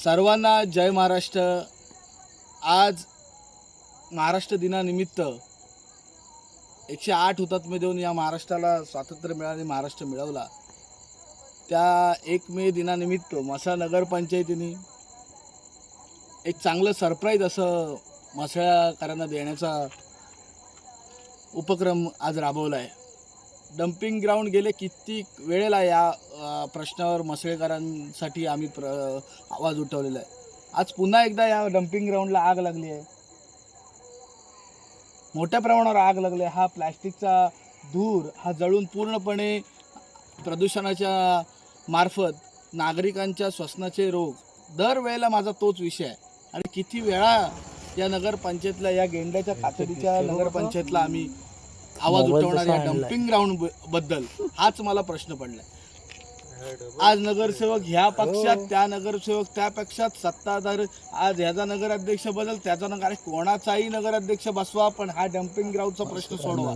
सर्वांना जय महाराष्ट्र। आज महाराष्ट्र दिनानिमित्त 108 हुतात्मे देऊन या महाराष्ट्राला स्वातंत्र्य मिळाले, महाराष्ट्र मिळवला। त्या 1 मे दिनानिमित्त म्हसळा नगरपंचायतीने एक चांगलं सरप्राईज असं म्हसळ्याकरांना देण्याचा उपक्रम आज राबवला आहे। डम्पिंग ग्राउंड गेले किती वेळेला या प्रश्नावर म्हसळेकरांसाठी आम्ही आवाज उठवलेला आहे। आज पुन्हा एकदा या डम्पिंग ग्राउंडला आग लागली आहे, मोठ्या प्रमाणावर आग लागली आहे। हा प्लास्टिकचा धूर हा जळून पूर्णपणे प्रदूषणाच्या मार्फत नागरिकांच्या श्वसनाचे रोग, दरवेळेला माझा तोच विषय आहे। आणि किती वेळा या नगरपंचायतला, या गेंड्याच्या कातडीच्या नगरपंचायतला आम्ही आवाज उठवणार या डम्पिंग ग्राउंड बद्दल, हाच मला प्रश्न पडलाय। आज नगरसेवक ह्या पक्षात, त्या नगरसेवक त्या पक्षात, सत्ताधार, आज ह्याचा नगराध्यक्ष बदल, त्याचा नगर, कोणाचाही नगराध्यक्ष बसवा, पण हा डम्पिंग ग्राउंडचा प्रश्न सोडवा।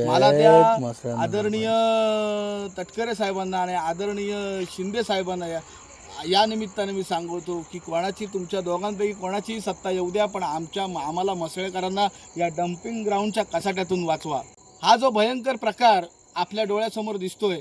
मला त्या आदरणीय तटकरे साहेबांना आणि आदरणीय शिंदे साहेबांना या निमित्ताने मी सांगतो की कोणाची, तुमच्या दोघांपैकी कोणाचीही सत्ता येऊ द्या, पण आम्हाला म्हसळेकरांना या डम्पिंग ग्राउंडच्या कसाट्यातून वाचवा। हा जो भयंकर प्रकार आपल्या डोळ्यासमोर दिसतोय,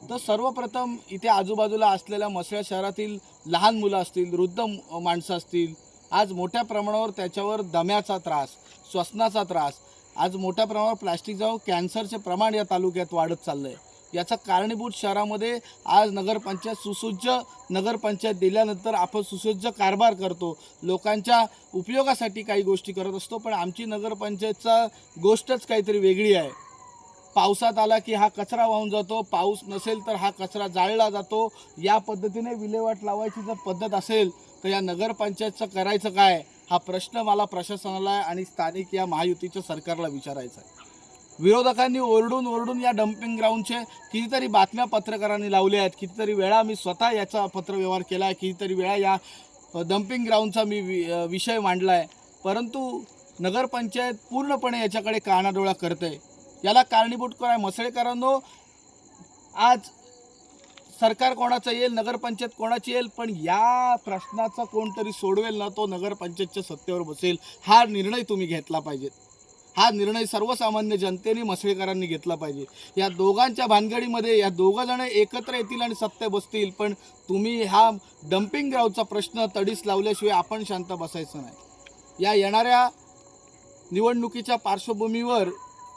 तर सर्वप्रथम इथे आजूबाजूला असलेल्या म्हसळा शहरातील लहान मुलं असतील, वृद्ध माणसं असतील, आज मोठ्या प्रमाणावर त्याच्यावर दम्याचा त्रास, श्वसनाचा त्रास, आज मोठ्या प्रमाणावर प्लास्टिक जाऊन कॅन्सरचे प्रमाण या तालुक्यात वाढत चाललं आहे। याचा कारणीभूत शहरामध्ये आज नगरपंचायत सुसज्ज नगरपंचायत दिल्यानंतर आपण सुसज्ज कारभार करतो, लोकांच्या उपयोगासाठी काही गोष्टी करत असतो, पण आमची नगरपंचायतचा गोष्टच काहीतरी वेगळी आहे। पावसात आला की हा कचरा वाहून जातो, पाऊस नसेल तर हा कचरा जाळला जातो। या पद्धतीने विल्हेवाट लावायची जर पद्धत असेल तर या नगरपंचायतचं करायचं काय, हा प्रश्न मला प्रशासनाला आणि स्थानिक या महायुतीच्या सरकारला विचारायचा आहे। विरोधकांनी ओरडून या डम्पिंग ग्राउंडचे कितीतरी बातम्या पत्रकारांनी लावल्या आहेत, कितीतरी वेळा मी स्वतः याचा पत्रव्यवहार केला आहे, कितीतरी वेळा या डम्पिंग ग्राउंडचा मी विषय मांडला आहे, परंतु नगरपंचायत पूर्णपणे याच्याकडे कानाडोळा करते। याला कारणीभूत काय, म्हसळेकरांनो, आज सरकार कोणाचं येईल, नगरपंचायत कोणाची येईल, पण या प्रश्नाचा कोणतरी सोडवेल ना, तो नगरपंचायतच्या सत्तेवर बसेल। हा निर्णय तुम्ही घेतला पाहिजे, हा निर्णय सर्वसामान्य जनतेने, म्हसळेकरांनी घेतला पाहिजे। या दोघांच्या भानगडीमध्ये या दोघं एकत्र येतील आणि सत्ते बसतील, पण तुम्ही हा डम्पिंग ग्राउंडचा प्रश्न तडीस लावल्याशिवाय आपण शांत बसायचं नाही। या येणाऱ्या निवडणुकीच्या पार्श्वभूमीवर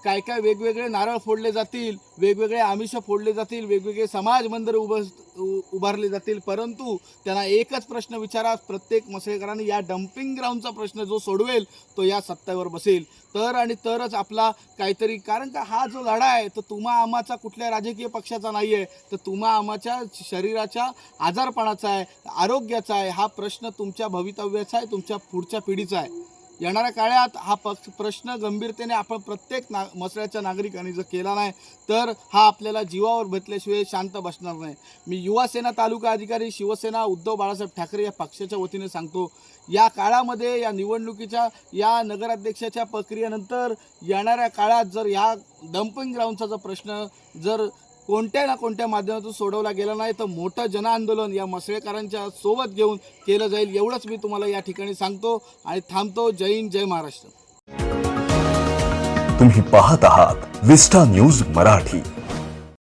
काय काय वेगवेगळे नारळ फोडले जातील, वेगवेगळे आमिष फोडले जातील, वेगवेगळे समाज मंदिर उभारले जातील, परंतु त्यांना एकच प्रश्न विचारा, प्रत्येक म्हसळेकरांनी या डम्पिंग ग्राउंडचा प्रश्न जो सोडवेल तो या सत्तेवर बसेल, तर आणि तरच आपला काहीतरी, कारण का हा जो लढा आहे तो तुम्हा आम्हाचा कुठल्या राजकीय पक्षाचा नाही आहे, तर तुम्हा आम्हाच्या शरीराच्या आजारपणाचा आहे, आरोग्याचा आहे। हा प्रश्न तुमच्या भवितव्याचा आहे, तुमच्या पुढच्या पिढीचा आहे। येणाऱ्या काळात हा प्रश्न गंभीरतेने आपण प्रत्येक म्हसळ्याच्या नागरिकांनी जर केला नाही तर हा आपल्याला जीवावर बेतल्याशिवाय शांत बसणार नाही। मी युवासेना तालुका अधिकारी, शिवसेना, उद्धव बाळासाहेब ठाकरे या पक्षाच्या वतीने सांगतो, या काळामध्ये, या निवडणुकीच्या, या नगराध्यक्षाच्या प्रक्रियेनंतर येणाऱ्या काळात जर या डम्पिंग ग्राउंडचा जर प्रश्न जर कोणत्या ना कोणत्या माध्यमातून सोडवला गेला नाही तर मोठं जनआंदोलन या म्हसळेकरांच्या सोबत घेऊन केलं जाईल, एवढंच मी तुम्हाला या ठिकाणी सांगतो आणि थांबतो। जय हिंद, जय महाराष्ट्र। तुम्ही पाहत आहात विस्टा न्यूज मराठी।